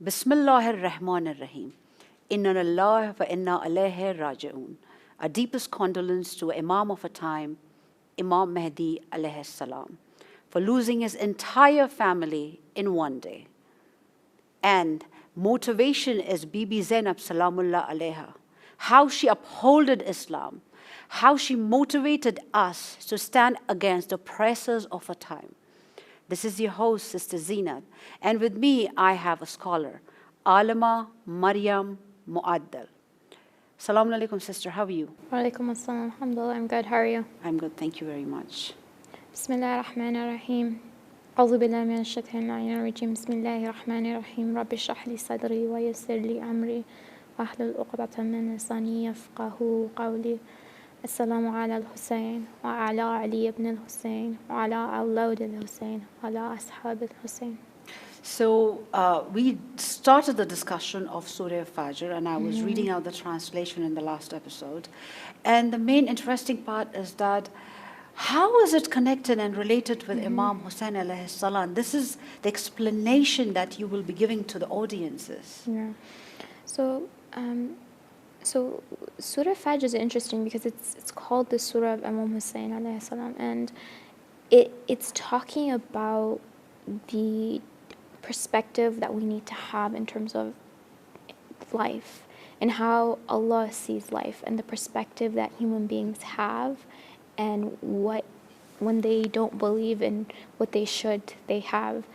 Bismillahir Rahmanir Rahim. Inna lillahi wa inna ilayhi raji'un. Our deepest condolence to Imam of a time, Imam Mahdi alayhi salam, for losing his entire family in one day. And motivation is Bibi Zainab Salamullah alayha, how she upholded Islam, how she motivated us to stand against the oppressors of a time. This is your host, Sister Zinat, and with me I have a scholar, Alima Maryam Muaddal. Assalamu alaikum, sister, how are you? Walaikum assalam. Alhamdulillah, I'm good. How are you? I'm good, thank you very much. Bismillah ar-Rahman ar-Rahim. أعوذ بالله من الشيطان الرجيم. بسم الله الرحمن الرحيم. رب اشرح لي صدري ويسر لي أمري واحلل عقدة من لساني يفقهوا قولي. السلام على الحسين وعلى علي بن الحسين وعلى أولاد الحسين وعلى أصحاب الحسين. So we started the discussion of Surah Fajr, and I was reading out the translation in the last episode. And the main interesting part is that how is it connected and related with Imam Hussein alayhi salam? This is the explanation that you will be giving to the audiences. Yeah. So Surah Fajr is interesting because it's called the Surah of Imam Hussein alayhi salam, and it's talking about the perspective that we need to have in terms of life and how Allah sees life and the perspective that human beings have and what when they don't believe in what they have.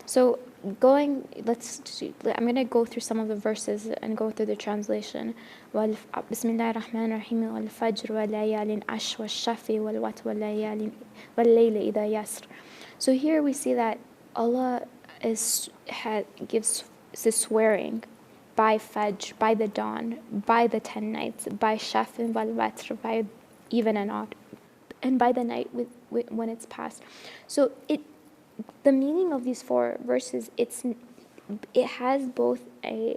So I'm going to go through some of the verses and go through the translation. Bismillah ar-Rahman ar-Rahim. Wal Fajr wa layalin ash wa shafi wal wat wa layalin wal layli idha yasr. So here we see that Allah gives the swearing by Fajr, by the dawn, by the 10 nights, by Shaf and Watr, by even and odd, and by the night when it's past. So the meaning of these 4 verses, it has both a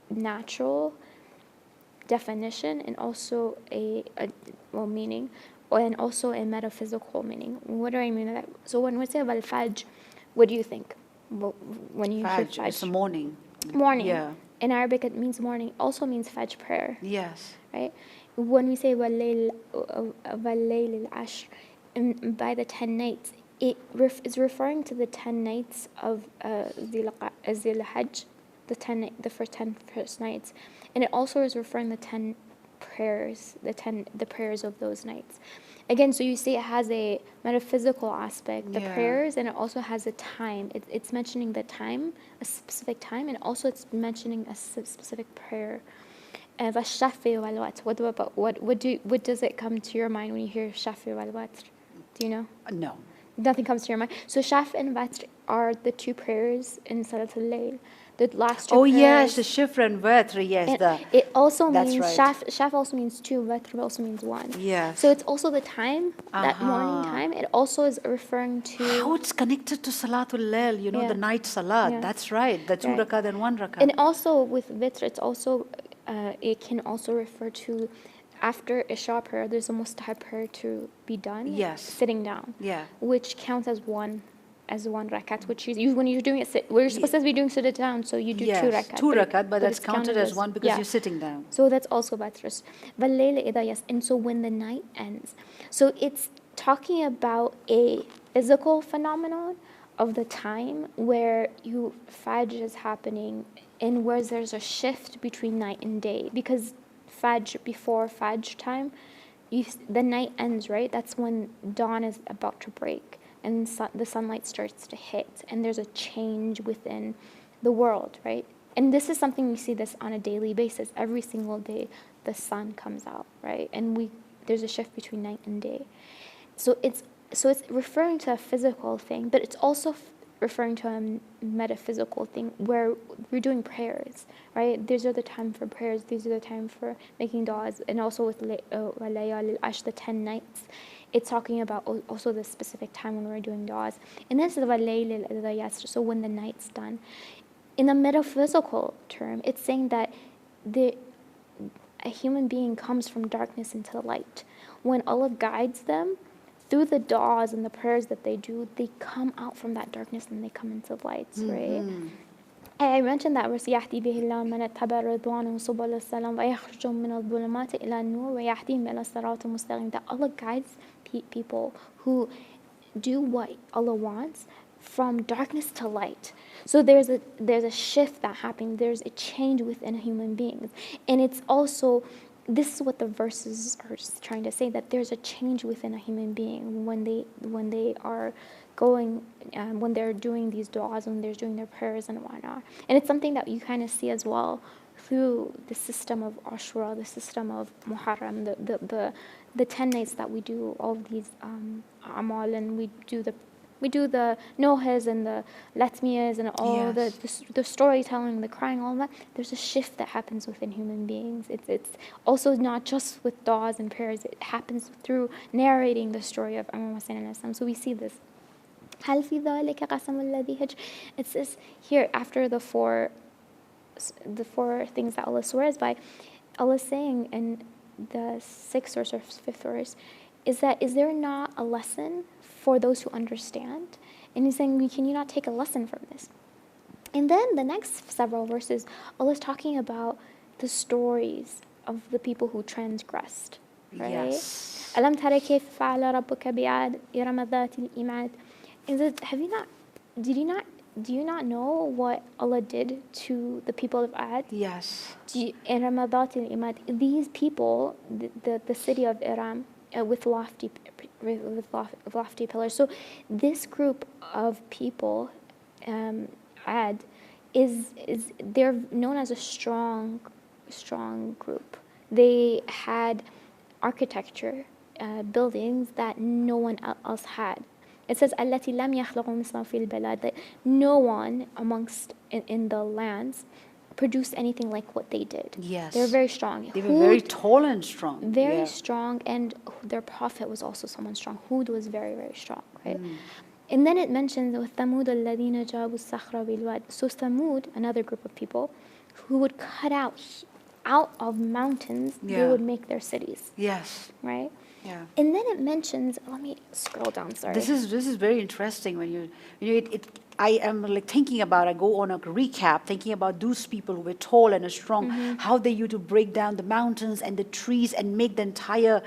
natural definition and also a meaning, and also a metaphysical meaning. What do I mean by that? So when we say about Fajr, what do you think? When you hear Fajr, it's a morning. Morning. Yeah. In Arabic, it means morning. Also means Fajr prayer. Yes. Right. When we say Wallayl al-Ashr, by the 10 nights, it is referring to the 10 nights of Zil Hajj, the first 10 nights, and it also is referring to the 10 prayers, the prayers of those nights. Again, so you see it has a metaphysical aspect, the prayers, and it also has a time. It's mentioning the time, a specific time, and also it's mentioning a specific prayer. What does it come to your mind when you hear Shafi wal Watr? Do you know? No. Nothing comes to your mind. So Shaf and Watr are the 2 prayers in Salatul Layl. The last 2 prayers. Yes, the Shifr and Watr, yes. It also means, right. Shaf also means 2, Watr also means 1. Yes. So it's also the time, that morning time. It also is referring to... How it's connected to Salatul Layl, the night Salat. Yeah. That's right, the 2 rakat and 1 rakat. And also with Witr, it's also, it can also refer to after Isha prayer, there's a mustahab prayer to be done. Yes. Sitting down. Yeah. Which counts as one rakat, which when you're doing it, we're supposed to be doing sit down, so you do 2 rakat. 2 rakat, but that's counted as 1 because you're sitting down. So that's also Batras. And so when the night ends. So it's talking about a physical phenomenon of the time where Fajr is happening and where there's a shift between night and day. Because before Fajr time, the night ends, right? That's when dawn is about to break and the sunlight starts to hit, and there's a change within the world, right? And this is something we see this on a daily basis. Every single day, the sun comes out, right? And there's a shift between night and day. So it's referring to a physical thing, but it's also referring to a metaphysical thing where we're doing prayers, right? These are the time for prayers. These are the time for making du'as. And also with Layal al-Ash, the 10 nights, it's talking about also the specific time when we're doing du'as. And this is Wallayl idha yasr, so when the night's done. In a metaphysical term, it's saying that a human being comes from darkness into light. When Allah guides them, through the du'as and the prayers that they do, they come out from that darkness and they come into lights, right? I mentioned that verse يهدي به الله من اتبع رضوانه سبل السلام ويخرجهم من الظلمات إلى النور ويهديهم إلى الصراط المستقيم. That Allah guides people who do what Allah wants from darkness to light. So there's a shift that happened. There's a change within human beings, and it's also, this is what the verses are trying to say, that there's a change within a human being when they are going, when they're doing these du'as, when they're doing their prayers and whatnot. And it's something that you kind of see as well through the system of Ashura, the system of Muharram, the 10 nights that we do all of these amal, and we do the nohas and the latmiyas and all the storytelling, the crying, all that. There's a shift that happens within human beings. It's also not just with du'as and prayers. It happens through narrating the story of Imam Hussein. So we see this. هل في ذلك قسم الذي هجر. It says here, after the four things that Allah swears by, Allah is saying in the 6th or 5th verse, is there not a lesson for those who understand? And He's saying, can you not take a lesson from this? And then the next several verses, Allah is talking about the stories of the people who transgressed, right? Yes. ألم تر كيف فعل ربك بعاد إرم ذات الإماد. Do you not know what Allah did to the people of Ad? Yes. إرم ذات الإماد. These people, the city of Iram, with lofty pillars. So this group of people, Ad, they're known as a strong group. They had architecture, buildings that no one else had. It says التي لم يخلقوا مثلهم في البلاد, that no one amongst in the lands produced anything like what they did. Yes. They were very strong. They were very tall and strong. Very strong, and their prophet was also someone strong. Hud was very, very strong, right? And then it mentions وَثَمُودَ الَّذِينَ جَابُوا الصَّخْرَ بِالْوَادِ. So Thamud, another group of people, who would cut out of mountains, they would make their cities. Yes. Right? Yeah. And then it mentions, let me scroll down, sorry. This is very interesting when I am like thinking about, I go on a recap, thinking about those people who were tall and strong, how they used to break down the mountains and the trees and make the entire,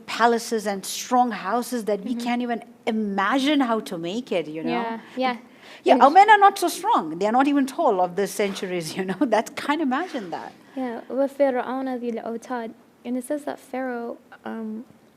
palaces and strong houses that we can't even imagine how to make it, Yeah. Yeah, our men are not so strong. They are not even tall of the centuries, That's, can't imagine that. Yeah, وَفِرْعَوْنَ ذِي الْأَوْتَادِ. And it says that Pharaoh,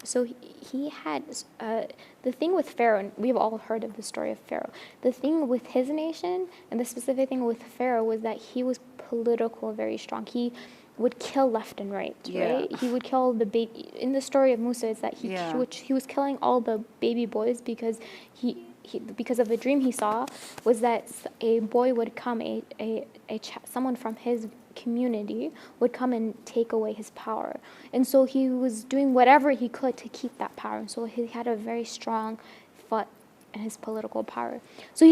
so he had, the thing with Pharaoh, and we've all heard of the story of Pharaoh, the thing with his nation, and the specific thing with Pharaoh, was that he was political, very strong. He would kill left and right, right? He would kill the baby. In the story of Musa, it's that he was killing all the baby boys because because of the dream he saw, was that a boy would come, someone from his community would come and take away his power. And so he was doing whatever he could to keep that power. And so he had a very strong foot in his political power. So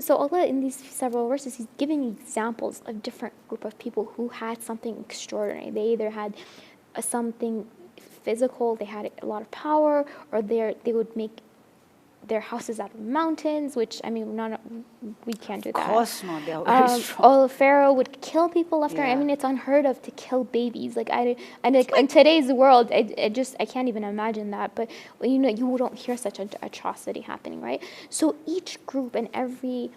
Allah, in these several verses, He's giving examples of different group of people who had something extraordinary. They either had something physical, they had a lot of power, or they would make their houses out of mountains, which, we can't do that. Of course not, they are very strong. Pharaoh would kill people left and right. It's unheard of to kill babies. In today's world, I can't even imagine that. But, you don't hear such an atrocity happening, right? So each group and every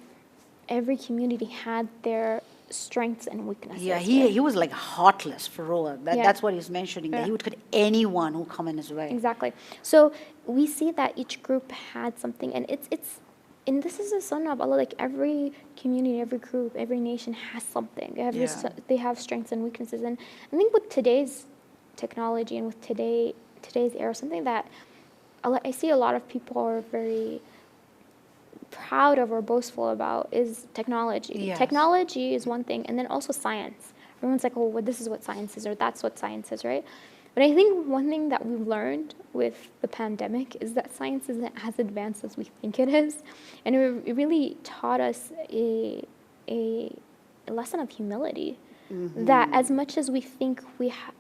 community had their strengths and weaknesses. Yeah, he was like heartless, Pharaoh. That's what he's mentioning, that he would cut anyone who come in his way. Exactly. So we see that each group had something, and and this is a sunnah of Allah. Like every community, every group, every nation has something. They have strengths and weaknesses, and I think with today's technology and with today's era, something that I see a lot of people are very proud of or boastful about is technology. Yes. Technology is one thing, and then also science. Everyone's like, well, this is what science is, or that's what science is, right? But I think one thing that we've learned with the pandemic is that science isn't as advanced as we think it is. And it really taught us a lesson of humility. That as much as we think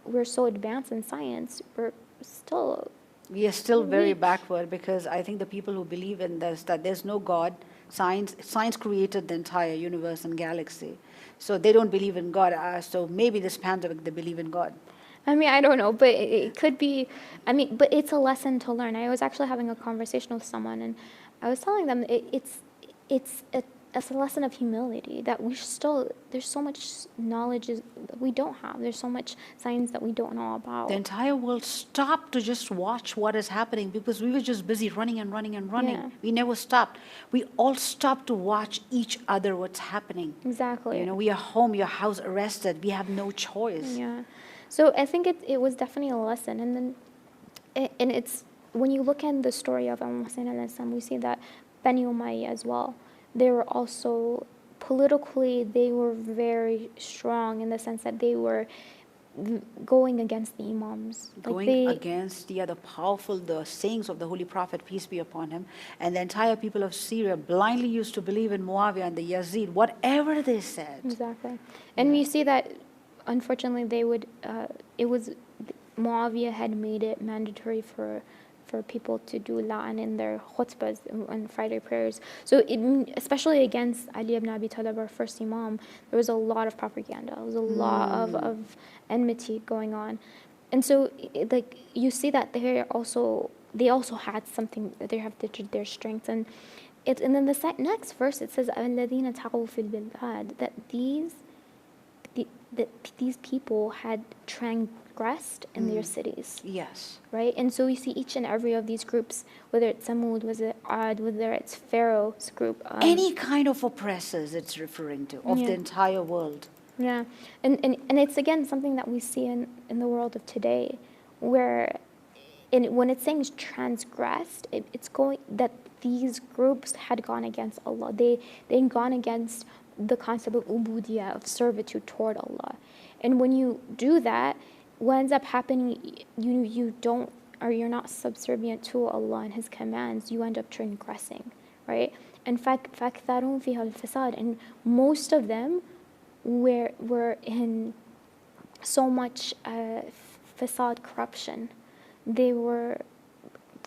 we're so advanced in science, we're still We are still very We, backward because I think the people who believe in this, that there's no God, science created the entire universe and galaxy. So they don't believe in God. So maybe this pandemic, they believe in God. I mean, I don't know, but it could be. I mean, but it's a lesson to learn. I was actually having a conversation with someone, and I was telling them it's a lesson of humility that we still there's so much knowledge that we don't have. There's so much science that we don't know about. The entire world stopped to just watch what is happening because we were just busy running and running and running. Yeah. We never stopped. We all stopped to watch each other what's happening. Exactly. You know, we are home, your house arrested. We have no choice. Yeah. So I think it was definitely a lesson. And then, and it's, when you look at the story of Imam Hussein alayhi salam, we see that Bani Umayyah as well, they were also, politically, they were very strong in the sense that they were going against the imams. Going against the powerful, the sayings of the Holy Prophet, peace be upon him, and the entire people of Syria blindly used to believe in Muawiyah and the Yazid, whatever they said. Exactly. And you see that, unfortunately, they would, it was, Muawiyah had made it mandatory for people to do la'an in their khutbahs and Friday prayers. So especially against Ali ibn Abi Talib, our first imam, there was a lot of propaganda. There was a lot of enmity going on. And so like you see that they also had something, they have their strengths. And then the next verse it says الَّذِينَ تَغَوْا فِي الْبِلْدَادِ, that these people had transgressed in their cities. Yes. Right? And so we see each and every of these groups, whether it's Samud, whether it's Ad, whether it's Pharaoh's group. Any kind of oppressors it's referring to, of the entire world. Yeah. And it's, again, something that we see in the world of today, where when it's saying transgressed, it's going, that these groups had gone against Allah. They had gone against the concept of ubudiyah, of servitude toward Allah. And when you do that, what ends up happening, you don't, or you're not subservient to Allah and His commands, you end up transgressing, right? And فَأَكْثَرُهُمْ فِيهَا الْفَسَادِ, and most of them were in so much fasad, corruption. They were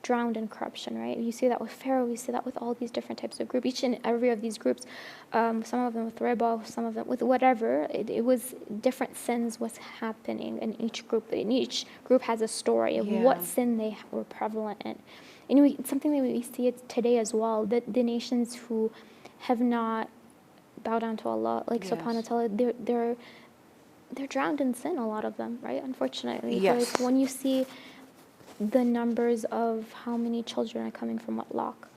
drowned in corruption, right? You see that with Pharaoh, you see that with all these different types of groups. Each and every of these groups, some of them with riba, some of them with whatever, it was different sins was happening in each group. And each group has a story of what sin they were prevalent in. And it's something that we see it today as well, that the nations who have not bowed down to Allah, like subhanahu wa ta'ala, they're drowned in sin, a lot of them, right? Unfortunately. Yes. Like when you see the numbers of how many children are coming from wedlock,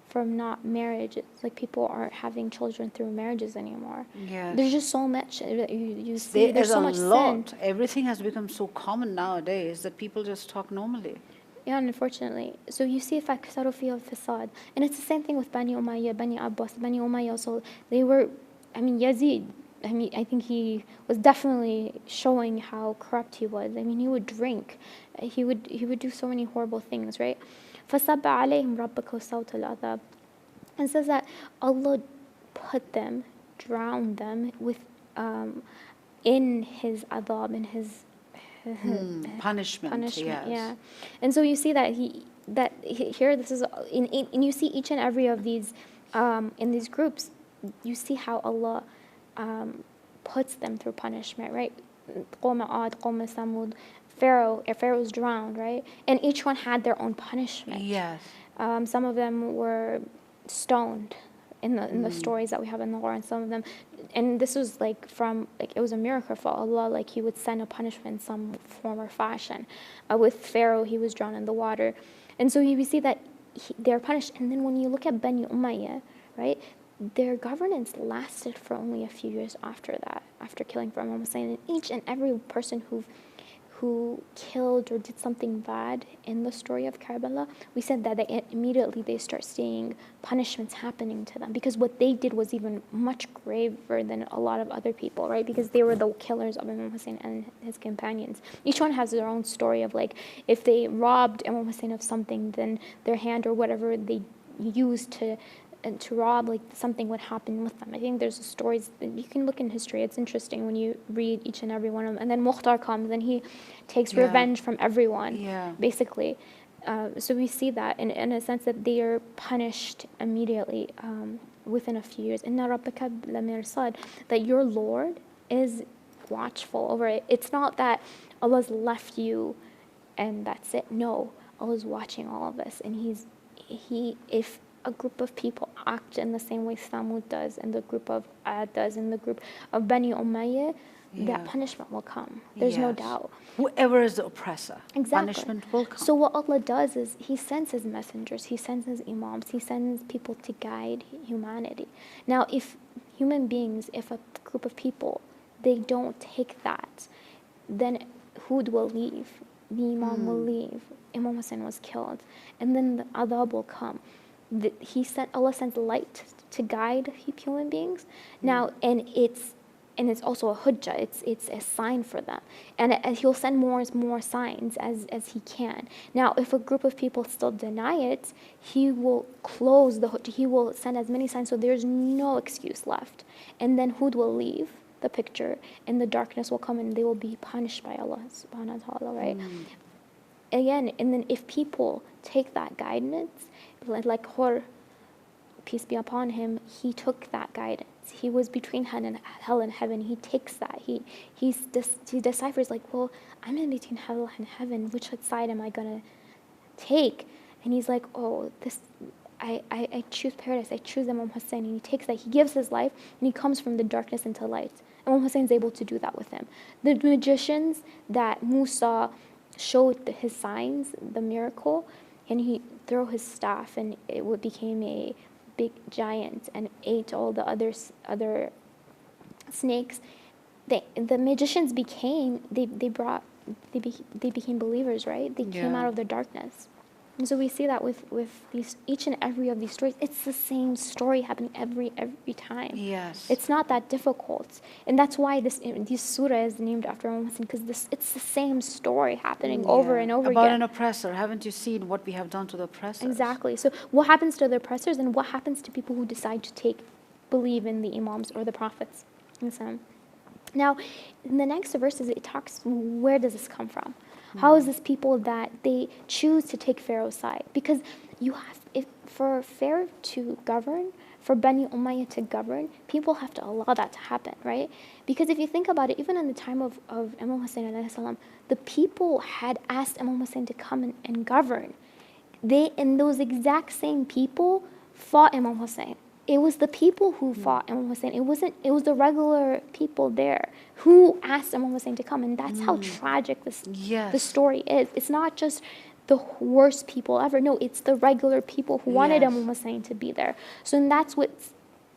from not marriage, it's like people aren't having children through marriages anymore. Yes. There's just so much you see. There's so much lot. sin. Everything has become so common nowadays that people just talk normally. Yeah, unfortunately. So you see فَأَكْثَرُوا فِيهَا الْفَسَادِ. And it's the same thing with Bani Umayyah, Bani Abbas, Bani Umayyah also. They were, Yazid, I think he was definitely showing how corrupt he was. He would drink. He would do so many horrible things, right? فَصَبَّ عَلَيْهِمْ رَبَّكَ صَوْتَ الْعَذَابِ. And says that Allah put them, drowned them with in His adab, in His punishment. Yes. Yeah. And so you see that here this is and you see each and every of these in these groups, you see how Allah puts them through punishment, right? قوم عاد, قوم ثمود, Pharaoh's drowned, right? And each one had their own punishment. Yes. Some of them were stoned in the stories that we have in the Quran. Some of them, and this was it was a miracle for Allah. Like He would send a punishment in some form or fashion. With Pharaoh, he was drowned in the water, and so you see that they're punished. And then when you look at Bani Umayyah, right? Their governance lasted for only a few years after that, after killing for Imam Hussein. And each and every person who killed or did something bad in the story of Karbala, we said that immediately they start seeing punishments happening to them, because what they did was even much graver than a lot of other people, right? Because they were the killers of Imam Hussein and his companions. Each one has their own story of, like, if they robbed Imam Hussein of something, then their hand or whatever they used to rob, like, something would happen with them. I think there's stories, you can look in history, it's interesting when you read each and every one of them. And then Mukhtar comes and he takes revenge from everyone, basically. So we see that in a sense that they are punished immediately within a few years. Inna rabbaka lamirsad, that your Lord is watchful over it. It's not that Allah's left you and that's it. No, Allah's watching all of this, and if a group of people act in the same way Thamud does, and the group of Ad does, and the group of Bani Umayyah, that punishment will come. There's no doubt. Whoever is the oppressor, Exactly. punishment will come. So what Allah does is He sends His messengers, He sends His imams, He sends people to guide humanity. Now, if human beings, if a group of people, they don't take that, then Hud will leave, the imam will leave, Imam Hussein was killed, and then the adab will come. Allah sends light to guide human beings. Now, and it's also a hujjah. It's a sign for them, and He'll send more and more signs as He can. Now, if a group of people still deny it, He will close the hujjah. He will send as many signs, so there's no excuse left. And then Hud will leave the picture, and the darkness will come, and they will be punished by Allah subhanahu wa ta'ala, right? Again, and then if people take that guidance, like Hur, peace be upon him, he took that guidance. He was between hell and heaven. He takes that. He deciphers, like, well, I'm in between hell and heaven. Which side am I gonna take? And he's like, oh, I choose paradise. I choose Imam Hussein. And he takes that. He gives his life, and he comes from the darkness into light. Imam Hussein's able to do that with him. The magicians that Musa showed his signs, the miracle, and he threw his staff, and it became a big giant and ate all the other snakes. The magicians became believers, right? They came out of the darkness. And so we see that with these, each and every of these stories, it's the same story happening every time. Yes. It's not that difficult. And that's why this surah is named after Imam Hussein, because it's the same story happening over and over again. About an oppressor. Haven't you seen what we have done to the oppressors? Exactly. So what happens to the oppressors, and what happens to people who decide to believe in the imams or the prophets? Now, in the next verses, it talks, where does this come from? How is this people that they choose to take Pharaoh's side? Because for Pharaoh to govern, for Bani Umayyah to govern, people have to allow that to happen, right? Because if you think about it, even in the time of Imam Hussein alayhi salam, the people had asked Imam Hussein to come and govern. And those exact same people fought Imam Hussein. It was the people who fought Imam Hussein. It was the regular people there who asked Imam Hussein to come, and that's how tragic the story is. It's not just the worst people ever. No, it's the regular people who wanted Imam Hussein to be there. So and that's what's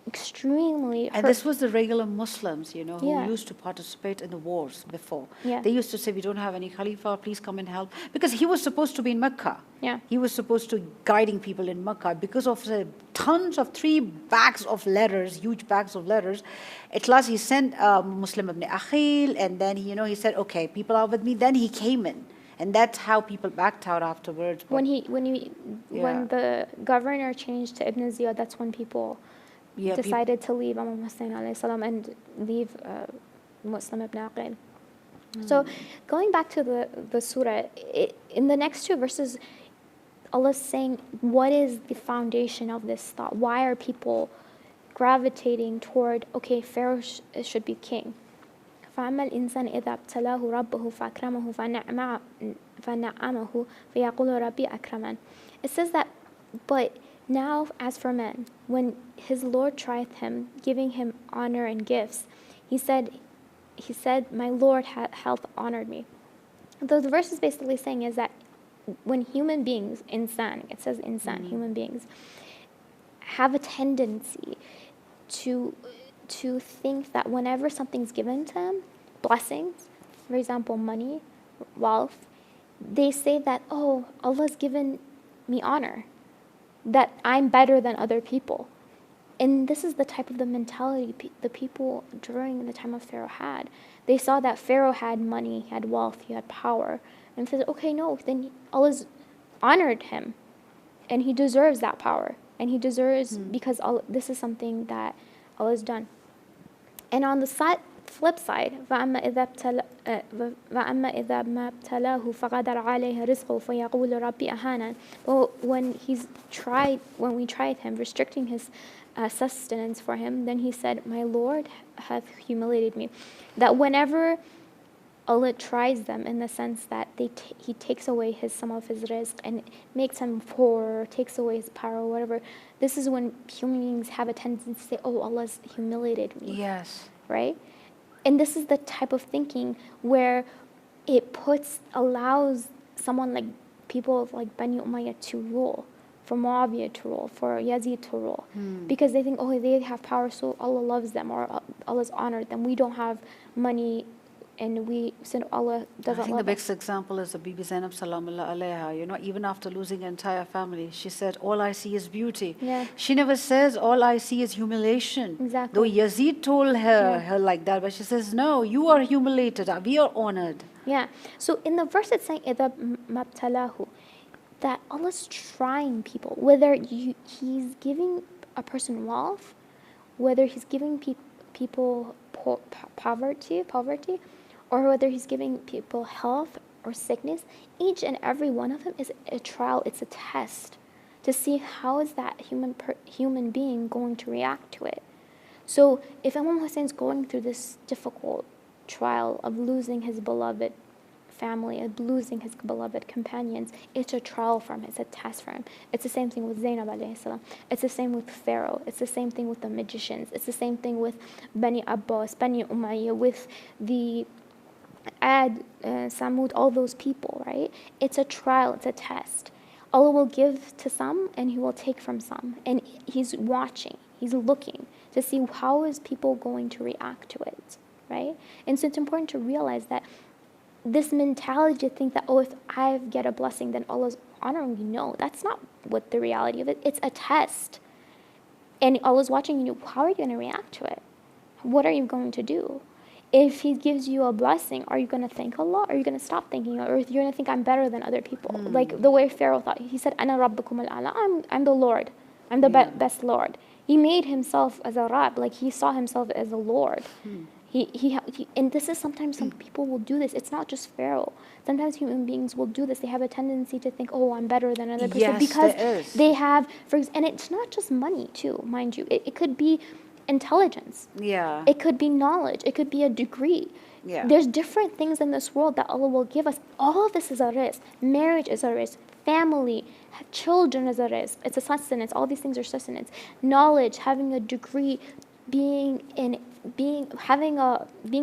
extremely And this was the regular Muslims, who used to participate in the wars before. Yeah. They used to say, we don't have any Khalifa, please come and help. Because he was supposed to be in Mecca. Yeah. He was supposed to guiding people in Mecca. Because of the tons of 3 bags of letters, huge bags of letters, at last he sent Muslim ibn Akhil, and then he said, okay, people are with me. Then he came in. And that's how people backed out afterwards. When the governor changed to Ibn Ziyad, that's when people decided to leave Imam Hussein alayhi salam and leave Muslim ibn Aqil. So going back to the surah, in the next 2 verses, Allah is saying, what is the foundation of this thought? Why are people gravitating toward, okay, Pharaoh should be king? فَأَمَّا الْإِنسَانِ إِذَا ابْتَلَاهُ رَبُّهُ فَأَكْرَمَهُ فَنَعَّمَهُ فَيَقُولُ رَبِّي أَكْرَمَنِ. It says that, but now as for men, when his Lord trieth him, giving him honor and gifts, he said, my Lord hath honored me. The verse is basically saying is that when human beings, insan, it says insan, human beings, have a tendency to think that whenever something's given to them, blessings, for example, money, wealth, they say that, oh, Allah's given me honor, that I'm better than other people. And this is the type of the mentality the people during the time of Pharaoh had. They saw that Pharaoh had money, he had wealth, he had power. And said, okay, no, then Allah's honored him. And he deserves that power. And he deserves, because this is something that Allah has done. And on the flip side, وَأَمَّا إِذَا مَا ابْتَلَاهُ فَقَدَرَ عَلَيْهِ رِزْقَهُ فَيَقُولُ رَبِّي أَهَانَنِ. But when we tried him, restricting his sustenance for him, then he said, my Lord hath humiliated me. That whenever Allah tries them, in the sense that He takes away some of his rizq and makes him poor, takes away his power, or whatever. This is when human beings have a tendency to say, "Oh, Allah's humiliated me." Yes. Right? And this is the type of thinking where it allows someone like people like Bani Umayyah to rule, for Muawiyah to rule, for Yazid to rule, because they think, oh, they have power, so Allah loves them, or Allah's honored them. We don't have money, and Allah doesn't I think love the us. best example is the Bibi Zainab Salamullah Alaiha. Even after losing an entire family, she said, all I see is beauty. Yeah. She never says, all I see is humiliation. Exactly. Though Yazid told her like that, but she says, no, you are humiliated, we are honored. Yeah. So in the verse it's saying, إِذَا مَبْتَلَاهُ, that Allah's trying people, whether He's giving a person wealth, whether He's giving people poverty, or whether He's giving people health or sickness, each and every one of them is a trial, it's a test to see how is that human being going to react to it. So if Imam Hussein's going through this difficult trial of losing his beloved family, of losing his beloved companions, it's a trial for him, it's a test for him. It's the same thing with Zainab alayhi salam. It's the same with Pharaoh. It's the same thing with the magicians. It's the same thing with Bani Abbas, Bani Umayyah, with the Ad, Samud, all those people, right? It's a trial, it's a test. Allah will give to some and He will take from some. And He's watching, He's looking to see how is people going to react to it, right? And so it's important to realize that this mentality to think that, oh, if I get a blessing, then Allah's honoring me. No, that's not what the reality of it. It's a test. And Allah's watching you. How are you going to react to it? What are you going to do? If He gives you a blessing, are you going to thank Allah? Or are you going to stop thanking Allah? Or you're going to think, I'm better than other people? Like the way Pharaoh thought. He said, Ana Rabbukum al-A'la. I'm the Lord. I'm the best Lord. He made himself as a Rabb. Like he saw himself as a Lord. And this is sometimes some people will do this. It's not just Pharaoh. Sometimes human beings will do this. They have a tendency to think, oh, I'm better than another person. Yes, because they have, and it's not just money too, mind you. It could be intelligence. Yeah. It could be knowledge. It could be a degree. Yeah. There's different things in this world that Allah will give us. All of this is a rizq. Marriage is a rizq. Family, children is a rizq. It's a sustenance. All these things are sustenance. Knowledge, having a degree, being a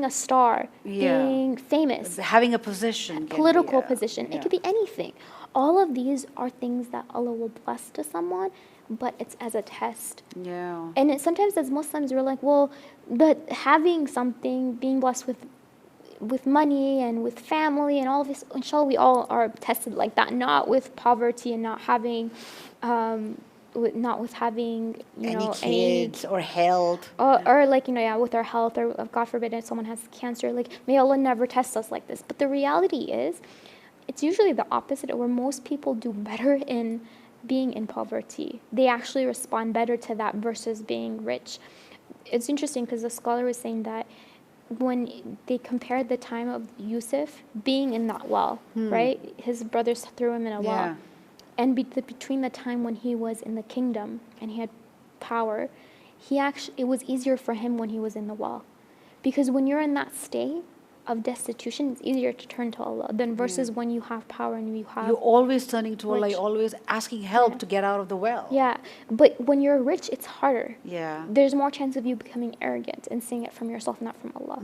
star, being famous, having a position, political position. It could be anything. All of these are things that Allah will bless to someone, but it's as a test. Yeah. And sometimes as Muslims, we're like, well, but having something, being blessed with money and with family and all of this, inshallah, we all are tested like that, not with poverty and not having with having any kids or health, or like with our health, or God forbid if someone has cancer, like may Allah never test us like this. But the reality is, it's usually the opposite, where most people do better in being in poverty. They actually respond better to that versus being rich. It's interesting because the scholar was saying that when they compared the time of Yusuf being in that well, right? His brothers threw him in a well. And between the time when he was in the kingdom and he had power, it was easier for him when he was in the well. Because when you're in that state of destitution, it's easier to turn to Allah than versus when you have power and you're always turning to Allah, you're always asking help to get out of the well. Yeah, but when you're rich, it's harder. Yeah. There's more chance of you becoming arrogant and seeing it from yourself, not from Allah,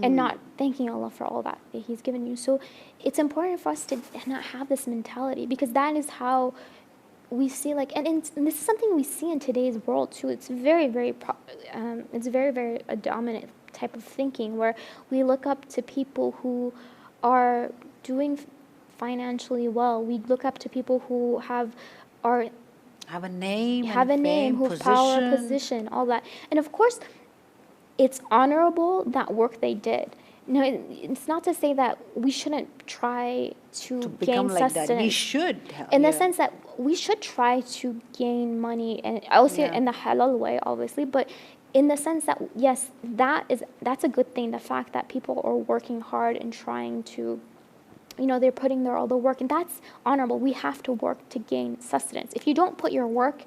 and not thanking Allah for all that He's given you. So it's important for us to not have this mentality, because that is how we see, like, and this is something we see in today's world too. It's very, very a dominant type of thinking, where we look up to people who are doing financially well. We look up to people who have a name, who have power, position, all that. And of course, it's honorable, that work they did. No, it's not to say that we shouldn't try to gain like sustenance. That. We should. In the sense that we should try to gain money, and I will say it in the halal way, obviously, but in the sense that, yes, that's a good thing. The fact that people are working hard and trying to, they're putting all the work, and that's honorable. We have to work to gain sustenance. If you don't put your work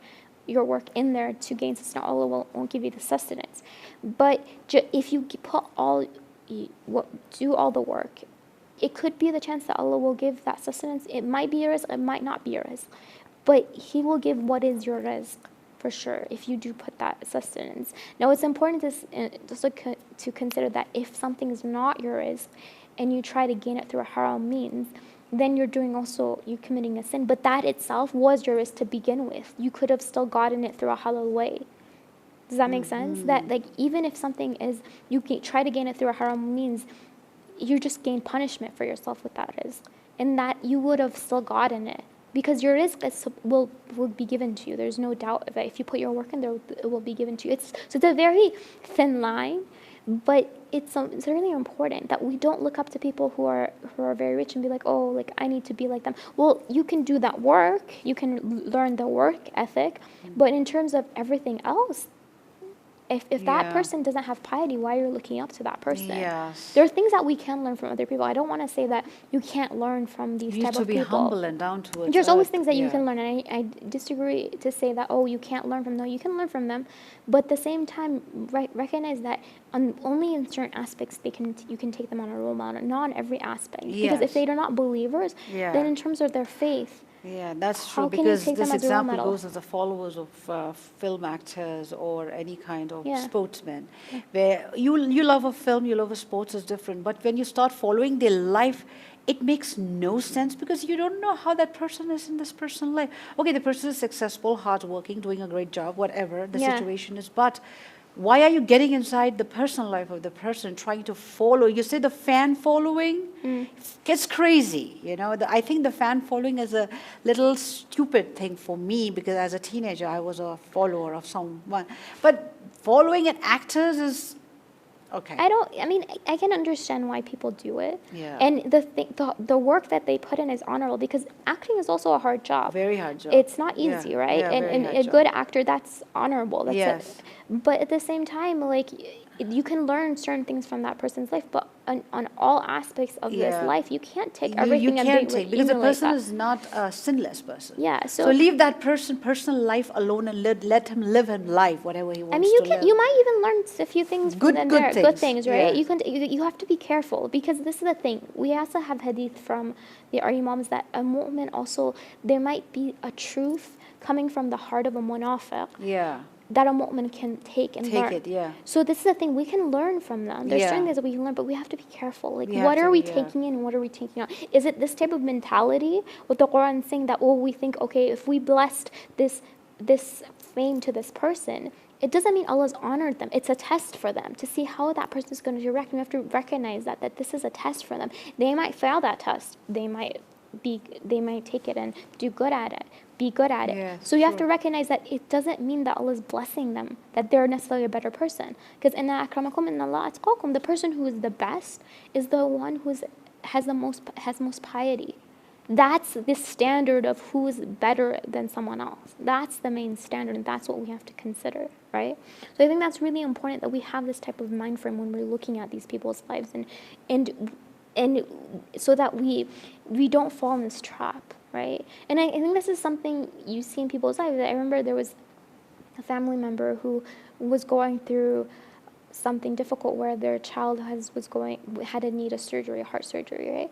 in there to gain sustenance, Allah won't give you the sustenance. But if you put do all the work, it could be the chance that Allah will give that sustenance. It might be your rizq, it might not be your rizq, but He will give what is your rizq for sure if you do put that sustenance. Now, it's important to consider that if something is not your rizq and you try to gain it through a haram means, then you're committing a sin. But that itself was your rizq to begin with. You could have still gotten it through a halal way. Does that make sense? That even if something is, try to gain it through a haram means, you just gain punishment for yourself with that rizq, and that you would have still gotten it because your rizq will be given to you. There's no doubt that if you put your work in there, it will be given to you. It's a very thin line, but it's really important that we don't look up to people who are very rich and be like, oh, like I need to be like them. Well, you can do that work, you can learn the work ethic, but in terms of everything else, if that person doesn't have piety, why are you looking up to that person? Yes. There are things that we can learn from other people. I don't want to say that you can't learn from these type of people. You need to be humble and down to earth. There's always things that you can learn, and I disagree to say that, oh, you can't learn from them. No, you can learn from them, but at the same time, recognize that only in certain aspects you can take them on a role model, not on every aspect. Yes. Because if they are not believers, then in terms of their faith, yeah, that's true. how can because you take this them as a role example model? goes as the followers of film actors or any kind of Yeah. sportsmen, where you love a film, you love a sports is different, but when you start following their life, it makes no sense because you don't know how that person is in this person's life. Okay, the person is successful, hardworking, doing a great job, whatever the situation is, but why are you getting inside the personal life of the person, trying to follow? You say the fan following gets crazy, I think the fan following is a little stupid thing for me because as a teenager, I was a follower of someone. But following an actors is okay. I can understand why people do it. Yeah. And the work that they put in is honorable because acting is also a hard job. Very hard job. It's not easy, right? Yeah, and a good actor, that's honorable. That's yes. But at the same time, like, you can learn certain things from that person's life, but on all aspects of this life, you can't take everything you can't take because the person is not a sinless person. Yeah. So leave that personal life alone and let him live his life, whatever he wants to live. You might even learn a few things from them there. Good things, right? Yeah. You have to be careful because this is the thing. We also have hadith from our imams that a mu'min also, there might be a truth coming from the heart of a munafiq. Yeah. That a mu'min can take and learn. Take it, yeah. So this is the thing, we can learn from them. There's certain things that we can learn, but we have to be careful. Like, what are we taking in and what are we taking out? Is it this type of mentality with the Quran saying that, we think, okay, if we blessed this fame to this person, it doesn't mean Allah's honored them. It's a test for them to see how that person is going to react. We have to recognize that this is a test for them. They might fail that test. They might take it and do good at it. Be good at it. Yeah, so you have to recognize that it doesn't mean that Allah is blessing them, that they're necessarily a better person. Because inna akramakum inna Allah atqakum, the person who is the best is the one who has most piety. That's the standard of who is better than someone else. That's the main standard, and that's what we have to consider, right? So I think that's really important that we have this type of mind frame when we're looking at these people's lives, and so that we don't fall in this trap. Right? And I think this is something you see in people's lives. I remember there was a family member who was going through something difficult where their child had a need of surgery, a heart surgery, right?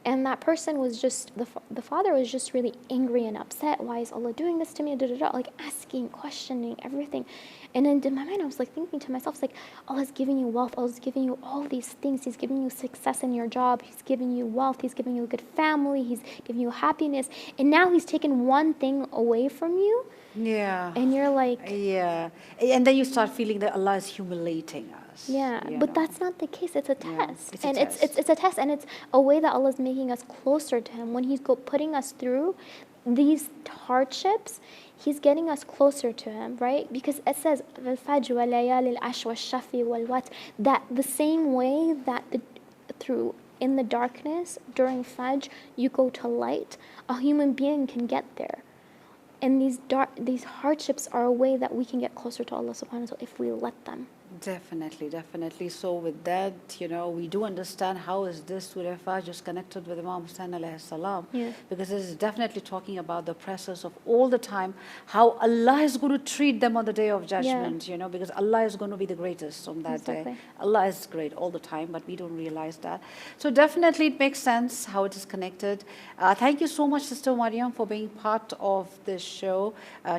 And that person was just, the father was just really angry and upset. Why is Allah doing this to me? Da, da, da, like asking, questioning, everything. And then in my mind, I was like thinking to myself, like, Allah's giving you wealth. Allah's giving you all these things. He's giving you success in your job. He's giving you wealth. He's giving you a good family. He's giving you happiness. And now He's taken one thing away from you. Yeah. And you're like... Yeah. And then you start feeling that Allah is humiliating us. Yeah, but that's not the case. It's a test. Yeah, it's a test, and it's a way that Allah is making us closer to Him. When He's putting us through these hardships, He's getting us closer to Him, right? Because it says, Fajr وَلَيَالِ الْعَشْرِ وَالشَّفِّ وَالْوَتْرِ, that the same way that in the darkness during Fajr you go to light, a human being can get there. And these hardships are a way that we can get closer to Allah subhanahu wa ta'ala if we let them. Definitely, definitely. So with that, we do understand how is this Surah Fajr just connected with Imam Hussain alayhi salam. Yes. Because it is definitely talking about the process of all the time, how Allah is going to treat them on the day of judgment, because Allah is going to be the greatest on that day. Exactly. Allah is great all the time, but we don't realize that. So definitely it makes sense how it is connected. Thank you so much, Sister Mariam, for being part of this show.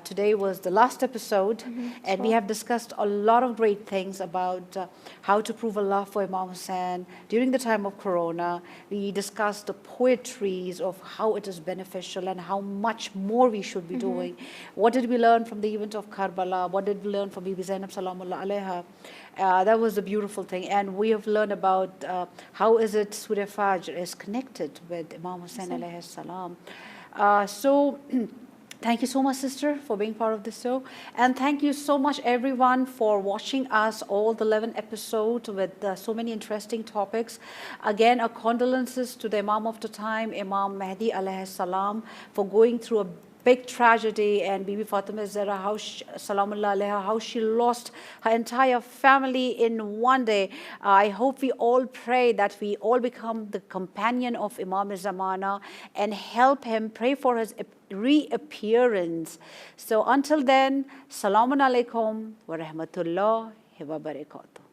Today was the last episode, and we have discussed a lot of great things about how to prove Allah for Imam Hussain during the time of Corona. We discussed the poetries of how it is beneficial and how much more we should be doing. What did we learn from the event of Karbala? What did we learn from Bibi Zainab Salamullah alaiha? That was a beautiful thing. And we have learned about how is it Surah Fajr is connected with Imam Hussain alayhi salam. So thank you so much, sister, for being part of this show. And thank you so much, everyone, for watching us all the 11 episodes with so many interesting topics. Again, our condolences to the Imam of the time, Imam Mahdi alayhi salam, for going through a big tragedy, and Bibi Fatima Zahra, Salamullah alaiha, how she lost her entire family in one day. I hope we all pray that we all become the companion of Imam Zamana and help him, pray for his reappearance. So until then, Salamun alaikum wa rahmatullahi wa barakatuh.